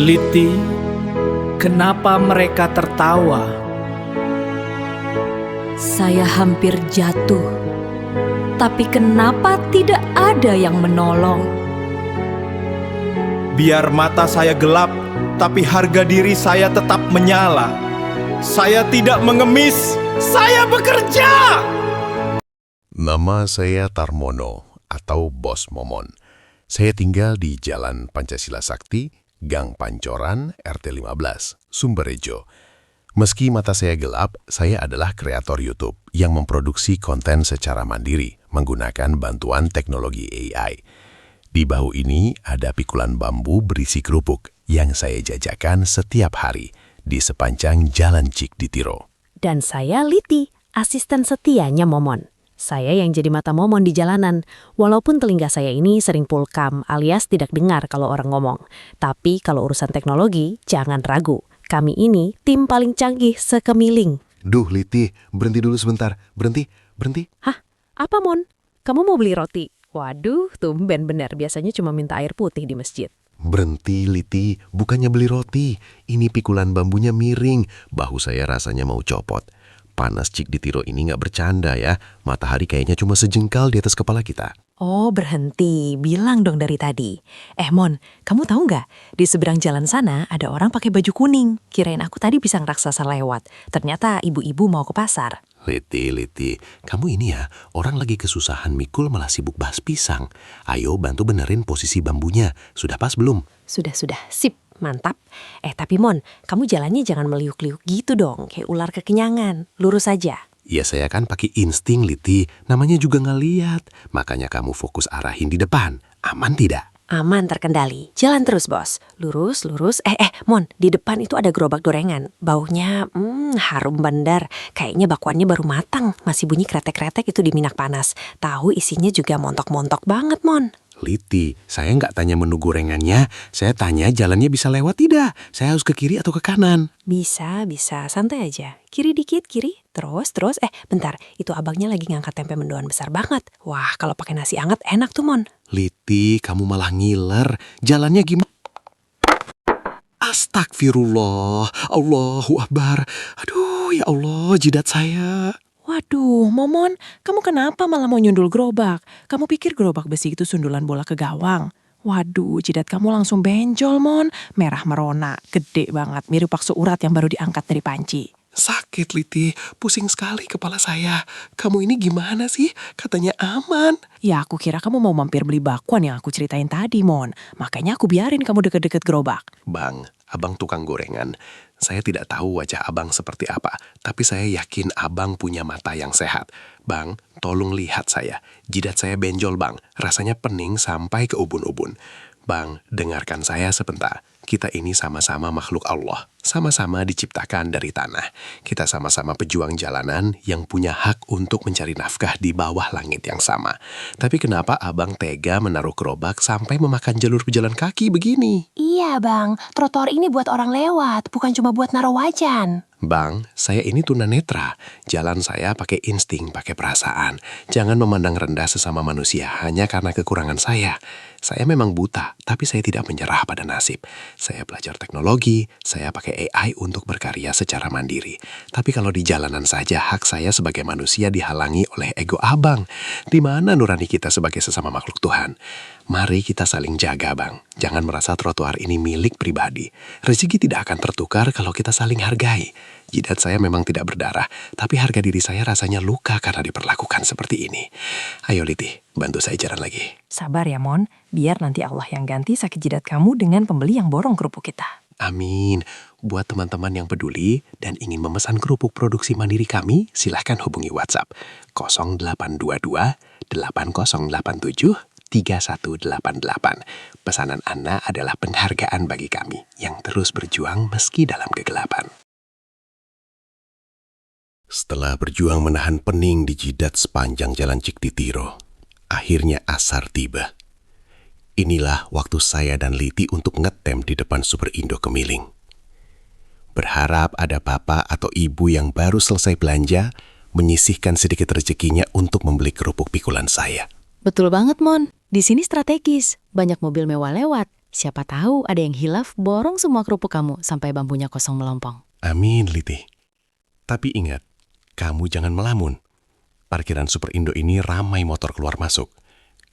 Liti, kenapa mereka tertawa? Saya hampir jatuh, tapi kenapa tidak ada yang menolong? Biar mata saya gelap, tapi harga diri saya tetap menyala. Saya tidak mengemis, saya bekerja! Nama saya Tarmono atau Bos Momon. Saya tinggal di Jalan Pancasila Sakti, Gang Pancoran, RT 15, Sumberjo. Meski mata saya gelap, saya adalah kreator YouTube yang memproduksi konten secara mandiri menggunakan bantuan teknologi AI. Di bahu ini ada pikulan bambu berisi kerupuk yang saya jajakan setiap hari di sepanjang Jalan Cikditiro. Dan saya Liti, asisten setianya Momon. Saya yang jadi mata Momon di jalanan, walaupun telinga saya ini sering pulkam alias tidak dengar kalau orang ngomong. Tapi kalau urusan teknologi, jangan ragu. Kami ini tim paling canggih sekemiling. Duh Liti, berhenti dulu sebentar. Berhenti. Hah? Apa Mon? Kamu mau beli roti? Waduh, tumben bener. Biasanya cuma minta air putih di masjid. Berhenti Liti, bukannya beli roti. Ini pikulan bambunya miring, bahu saya rasanya mau copot. Panas Cikditiro ini nggak bercanda ya. Matahari kayaknya cuma sejengkal di atas kepala kita. Oh, berhenti. Bilang dong dari tadi. Mon, kamu tahu nggak? Di seberang jalan sana ada orang pakai baju kuning. Kirain aku tadi pisang raksasa lewat. Ternyata ibu-ibu mau ke pasar. Liti, kamu ini ya, orang lagi kesusahan mikul malah sibuk bahas pisang. Ayo bantu benerin posisi bambunya. Sudah pas belum? Sudah. Sip. Mantap. Tapi Mon, kamu jalannya jangan meliuk-liuk gitu dong. Kayak ular kekenyangan. Lurus aja. Ya saya kan pakai insting Liti, namanya juga ngeliat. Makanya kamu fokus arahin di depan. Aman tidak? Aman, terkendali. Jalan terus, Bos. Lurus. Mon, di depan itu ada gerobak gorengan. Baunya, harum bandar. Kayaknya bakwannya baru matang. Masih bunyi kretek-kretek itu di minyak panas. Tahu isinya juga montok-montok banget, Mon. Liti, saya nggak tanya menu gorengannya. Saya tanya jalannya bisa lewat tidak. Saya harus ke kiri atau ke kanan? Bisa. Santai aja. Kiri dikit, kiri. Terus. Bentar. Itu abangnya lagi ngangkat tempe mendoan besar banget. Wah, kalau pakai nasi anget enak tuh, Mon. Liti, kamu malah ngiler. Jalannya gimana? Astagfirullah. Allahu Akbar. Aduh, ya Allah, jidat saya. Waduh, Momon, kamu kenapa malah mau nyundul gerobak? Kamu pikir gerobak besi itu sundulan bola ke gawang? Waduh, jidat kamu langsung benjol, Mon. Merah merona, gede banget, mirip bakso urat yang baru diangkat dari panci. Sakit, Liti. Pusing sekali kepala saya. Kamu ini gimana sih? Katanya aman. Ya, aku kira kamu mau mampir beli bakwan yang aku ceritain tadi, Mon. Makanya aku biarin kamu deket-deket gerobak. Bang, abang tukang gorengan. Saya tidak tahu wajah abang seperti apa, tapi saya yakin abang punya mata yang sehat. Bang, tolong lihat saya. Jidat saya benjol, Bang. Rasanya pening sampai ke ubun-ubun. Bang, dengarkan saya sebentar. Kita ini sama-sama makhluk Allah. Sama-sama diciptakan dari tanah. Kita sama-sama pejuang jalanan yang punya hak untuk mencari nafkah di bawah langit yang sama. Tapi kenapa abang tega menaruh gerobak sampai memakan jalur pejalan kaki begini? Iya bang, trotoar ini buat orang lewat, bukan cuma buat naruh wajan. Bang, saya ini tunanetra. Jalan saya pakai insting, pakai perasaan. Jangan memandang rendah sesama manusia hanya karena kekurangan saya. Saya memang buta, tapi saya tidak menyerah pada nasib. Saya belajar teknologi, saya pakai AI untuk berkarya secara mandiri. Tapi kalau di jalanan saja hak saya sebagai manusia dihalangi oleh ego abang. Di mana nurani kita sebagai sesama makhluk Tuhan? Mari kita saling jaga, Bang. Jangan merasa trotoar ini milik pribadi. Rezeki tidak akan tertukar kalau kita saling hargai. Jidat saya memang tidak berdarah, tapi harga diri saya rasanya luka karena diperlakukan seperti ini. Ayo Liti, bantu saya jalan lagi. Sabar ya, Mon. Biar nanti Allah yang ganti sakit jidat kamu dengan pembeli yang borong kerupuk kita. Amin. Buat teman-teman yang peduli dan ingin memesan kerupuk produksi mandiri kami, silahkan hubungi WhatsApp 0822 8087 3188. Pesanan Anda adalah penghargaan bagi kami yang terus berjuang meski dalam kegelapan. Setelah berjuang menahan pening di jidat sepanjang jalan Cikditiro, akhirnya asar tiba. Inilah waktu saya dan Liti untuk ngetem di depan Superindo Kemiling. Berharap ada bapak atau ibu yang baru selesai belanja menyisihkan sedikit rezekinya untuk membeli kerupuk pikulan saya. Betul banget, Mon. Di sini strategis. Banyak mobil mewah lewat. Siapa tahu ada yang hilaf borong semua kerupuk kamu sampai bambunya kosong melompong. Amin, Liti. Tapi ingat, kamu jangan melamun. Parkiran Super Indo ini ramai motor keluar masuk.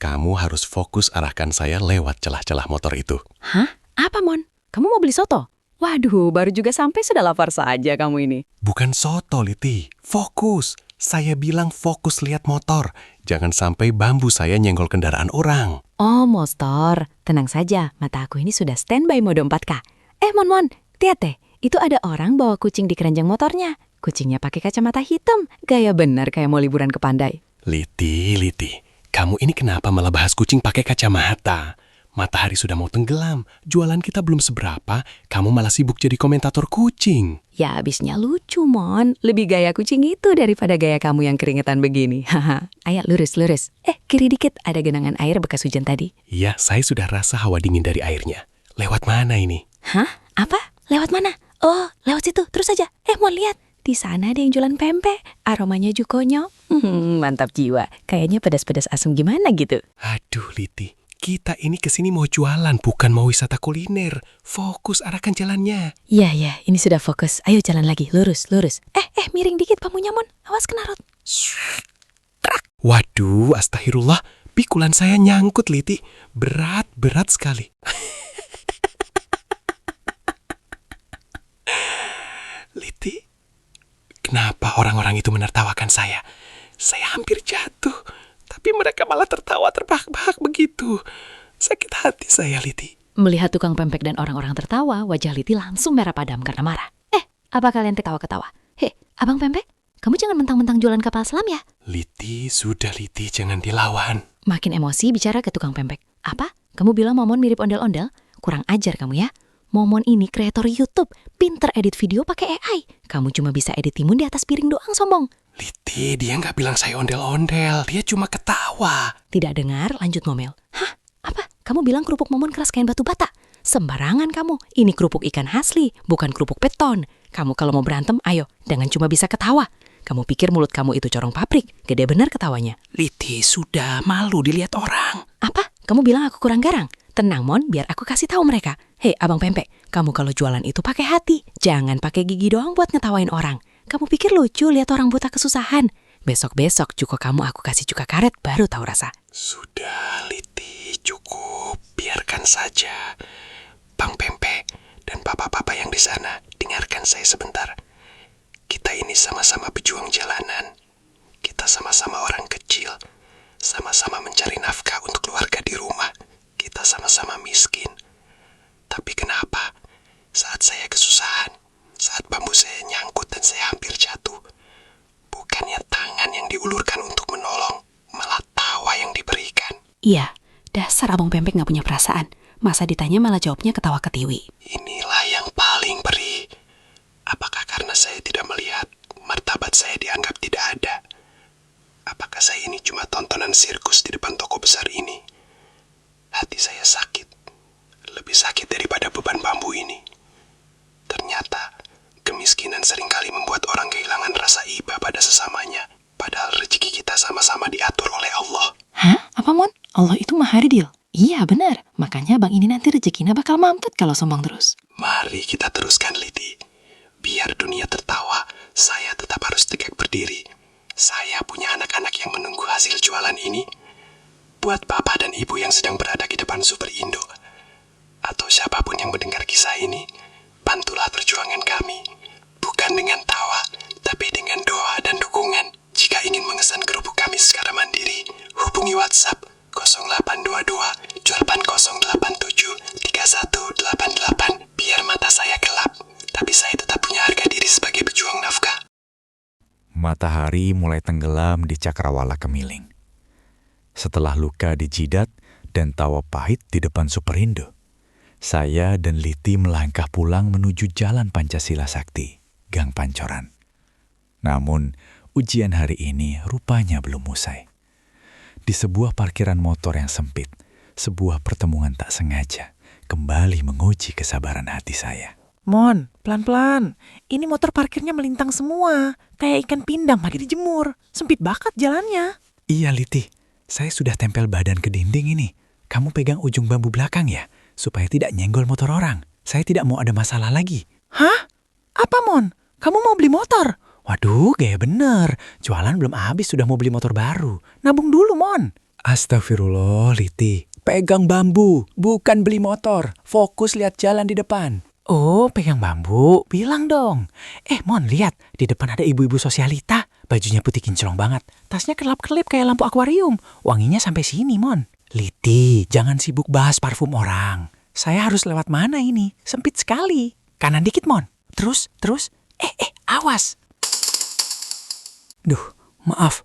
Kamu harus fokus arahkan saya lewat celah-celah motor itu. Hah? Apa, Mon? Kamu mau beli soto? Waduh, baru juga sampai sudah lapar saja kamu ini. Bukan soto, Liti. Fokus. Saya bilang fokus lihat motor. Jangan sampai bambu saya nyenggol kendaraan orang. Oh, motor. Tenang saja, mata aku ini sudah standby mode 4K. Mon, lihat deh. Itu ada orang bawa kucing di keranjang motornya. Kucingnya pakai kacamata hitam. Gaya benar kayak mau liburan ke pantai. Liti. Kamu ini kenapa malah bahas kucing pakai kacamata? Matahari sudah mau tenggelam. Jualan kita belum seberapa. Kamu malah sibuk jadi komentator kucing. Ya, abisnya lucu, Mon. Lebih gaya kucing itu daripada gaya kamu yang keringetan begini. Haha. Ayo, lurus. Kiri dikit. Ada genangan air bekas hujan tadi. Iya, saya sudah rasa hawa dingin dari airnya. Lewat mana ini? Hah? Apa? Lewat mana? Oh, lewat situ. Terus aja. Mon, lihat. Di sana ada yang jualan pempek. Aromanya jukonyo. Mantap jiwa. Kayaknya pedas-pedas asam gimana gitu. Aduh, Liti. Kita ini kesini mau jualan, bukan mau wisata kuliner. Fokus arahkan jalannya. Iya, ini sudah fokus. Ayo jalan lagi, lurus. Miring dikit pamunya, Mon. Awas kena rot. Waduh, astagfirullah. Pikulan saya nyangkut, Liti. Berat sekali. Liti, kenapa orang-orang itu menertawakan saya? Saya hampir jatuh. Tapi mereka malah tertawa terbahak-bahak begitu. Sakit hati saya, Liti. Melihat tukang pempek dan orang-orang tertawa, wajah Liti langsung merah padam karena marah. Apa kalian ketawa-ketawa? Abang pempek, kamu jangan mentang-mentang jualan kapal selam ya? Liti, sudah Liti, jangan dilawan. Makin emosi bicara ke tukang pempek. Apa? Kamu bilang Momon mirip ondel-ondel? Kurang ajar kamu ya. Momon ini kreator YouTube, pinter edit video pakai AI. Kamu cuma bisa edit timun di atas piring doang, sombong. Liti, dia nggak bilang saya ondel-ondel. Dia cuma ketawa. Tidak dengar, lanjut ngomel. Hah? Apa? Kamu bilang kerupuk Momon keras kain batu bata? Sembarangan kamu. Ini kerupuk ikan asli, bukan kerupuk beton. Kamu kalau mau berantem, ayo. Jangan cuma bisa ketawa. Kamu pikir mulut kamu itu corong pabrik? Gede benar ketawanya. Liti, sudah malu dilihat orang. Apa? Kamu bilang aku kurang garang? Tenang, Mon, biar aku kasih tahu mereka. Hei, Abang Pempek, kamu kalau jualan itu pakai hati. Jangan pakai gigi doang buat ngetawain orang. Kamu pikir lucu lihat orang buta kesusahan? Besok-besok cukup kamu aku kasih cuka karet baru tahu rasa. Sudah, Liti, cukup. Biarkan saja. Bang Pempek dan bapak-bapak yang di sana, dengarkan saya sebentar. Kita ini sama-sama pejuang jalanan. Kita sama-sama orang kecil. Sama-sama mencari nafkah untuk keluarga di rumah. Kita sama-sama miskin. Tapi kenapa saat saya kesusahan, saat bambu saya nyangkut dan saya hampir jatuh, bukannya tangan yang diulurkan untuk menolong, malah tawa yang diberikan. Iya, dasar Abang Pempek gak punya perasaan. Masa ditanya malah jawabnya ketawa ketiwi. Inilah yang paling perih. Apakah karena saya tidak melihat martabat saya dianggap tidak ada? Apakah saya ini cuma tontonan sirkus di depan toko besar ini? Hati saya sakit. Lebih sakit daripada beban bambu ini. Ternyata, kemiskinan seringkali membuat orang kehilangan rasa iba pada sesamanya. Padahal rezeki kita sama-sama diatur oleh Allah. Hah? Apa, Mon? Allah itu maha adil. Iya, benar. Makanya bang ini nanti rezekinya bakal mampet kalau sombong terus. Mari kita teruskan, Liti. Biar dunia tertawa, saya tetap harus tegak berdiri. Saya punya anak-anak yang menunggu hasil jualan ini. Buat bapak dan ibu yang sedang berada di depan Super Indo, atau siapapun yang mendengar kisah ini, bantulah perjuangan kami. Bukan dengan tawa, tapi dengan doa dan dukungan. Jika ingin memesan kerupuk kami secara mandiri, hubungi WhatsApp 0822 8087 3188. Biar mata saya gelap, tapi saya tetap punya harga diri sebagai pejuang nafkah. Matahari mulai tenggelam di cakrawala Kemiling. Setelah luka di jidat dan tawa pahit di depan Superindo, saya dan Liti melangkah pulang menuju Jalan Pancasila Sakti, Gang Pancoran. Namun, ujian hari ini rupanya belum usai. Di sebuah parkiran motor yang sempit, sebuah pertemuan tak sengaja kembali menguji kesabaran hati saya. Mon, pelan-pelan. Ini motor parkirnya melintang semua. Kayak ikan pindang lagi dijemur. Sempit banget jalannya. Iya, Liti. Saya sudah tempel badan ke dinding ini. Kamu pegang ujung bambu belakang ya? supaya tidak nyenggol motor orang. Saya tidak mau ada masalah lagi. Hah? Apa, Mon? Kamu mau beli motor? Waduh, gaya bener. Jualan belum habis sudah mau beli motor baru. Nabung dulu, Mon. Astagfirullah, Liti. Pegang bambu, bukan beli motor. Fokus lihat jalan di depan. Oh, pegang bambu. Bilang dong. Mon, lihat. Di depan ada ibu-ibu sosialita. Bajunya putih kinclong banget. Tasnya kelap-kelip kayak lampu akuarium. Wanginya sampai sini, Mon. Liti, jangan sibuk bahas parfum orang. Saya harus lewat mana ini? Sempit sekali. Kanan dikit, Mon. Terus. Awas. Duh, maaf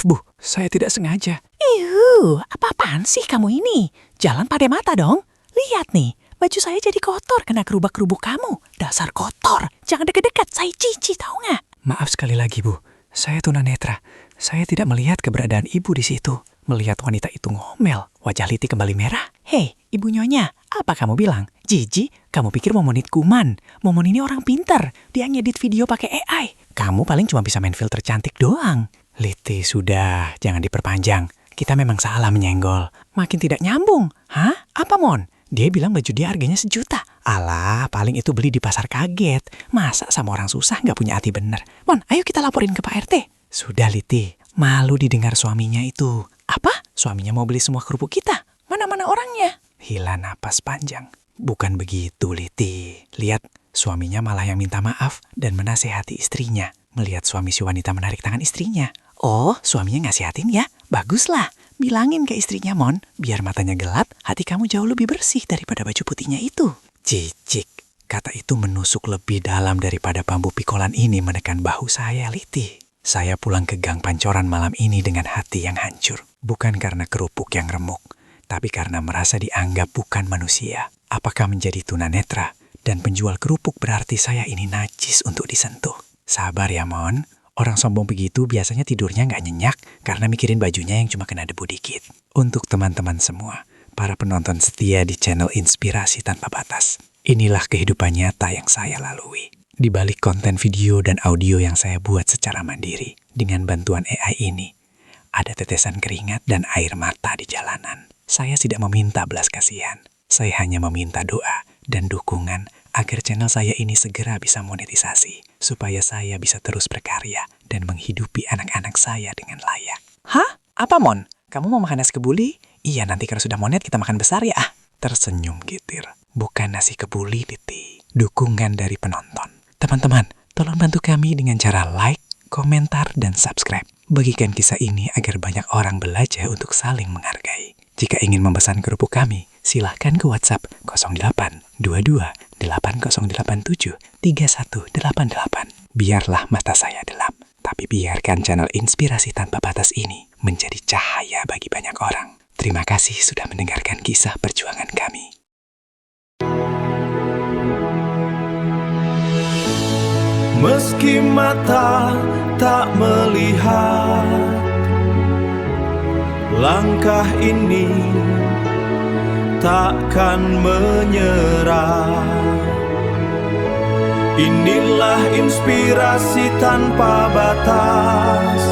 Bu. Saya tidak sengaja. Apa-apaan sih kamu ini? Jalan pada mata dong. Lihat nih, baju saya jadi kotor kena kerubuk-kerubuk kamu. Dasar kotor. Jangan deket-deket, saya cici tahu nggak? Maaf sekali lagi, Bu. Saya tunanetra. Saya tidak melihat keberadaan ibu di situ. Melihat wanita itu ngomel, wajah Liti kembali merah. Hei, ibu nyonya, apa kamu bilang? Jiji, kamu pikir Momon itu kuman? Momon ini orang pintar. Dia ngedit video pakai AI. Kamu paling cuma bisa main filter cantik doang. Liti, sudah. Jangan diperpanjang. Kita memang salah menyenggol. Makin tidak nyambung. Hah? Apa, Mon? Dia bilang baju dia harganya 1 juta. Alah, paling itu beli di pasar kaget. Masa sama orang susah nggak punya hati bener? Mon, ayo kita laporin ke Pak RT. Sudah, Liti. Malu didengar suaminya itu. Apa? Suaminya mau beli semua kerupuk kita. Mana-mana orangnya? Hila napas panjang. Bukan begitu, Liti. Lihat, suaminya malah yang minta maaf dan menasehati istrinya. Melihat suami si wanita menarik tangan istrinya. Oh, suaminya ngasihatin ya? Baguslah. Bilangin ke istrinya, Mon. Biar matanya gelap, hati kamu jauh lebih bersih daripada baju putihnya itu. Cicik. Kata itu menusuk lebih dalam daripada bambu pikolan ini menekan bahu saya, Liti. Saya pulang ke Gang Pancoran malam ini dengan hati yang hancur. Bukan karena kerupuk yang remuk, tapi karena merasa dianggap bukan manusia. Apakah menjadi tunanetra dan penjual kerupuk berarti saya ini najis untuk disentuh? Sabar ya, Mon. Orang sombong begitu biasanya tidurnya nggak nyenyak karena mikirin bajunya yang cuma kena debu dikit. Untuk teman-teman semua, para penonton setia di channel Inspirasi Tanpa Batas. Inilah kehidupan nyata yang saya lalui. Di balik konten video dan audio yang saya buat secara mandiri, dengan bantuan AI ini, ada tetesan keringat dan air mata di jalanan. Saya tidak meminta belas kasihan. Saya hanya meminta doa dan dukungan agar channel saya ini segera bisa monetisasi, supaya saya bisa terus berkarya dan menghidupi anak-anak saya dengan layak. Hah? Apa, Mon? Kamu mau makan nasi kebuli? Iya, nanti kalau sudah monet kita makan besar ya. Tersenyum gitir. Bukan nasi kebuli, Liti. Dukungan dari penonton. Teman-teman, tolong bantu kami dengan cara like, komentar, dan subscribe. Bagikan kisah ini agar banyak orang belajar untuk saling menghargai. Jika ingin memesan kerupuk kami, silahkan ke WhatsApp 08 22 8087 3188. Biarlah mata saya gelap, tapi biarkan channel Inspirasi Tanpa Batas ini menjadi cahaya bagi banyak orang. Terima kasih sudah mendengarkan kisah perjuangan kami. Meski mata tak melihat, langkah ini takkan menyerah. Inilah inspirasi tanpa batas,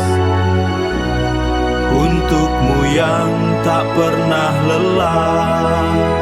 untukmu yang tak pernah lelah.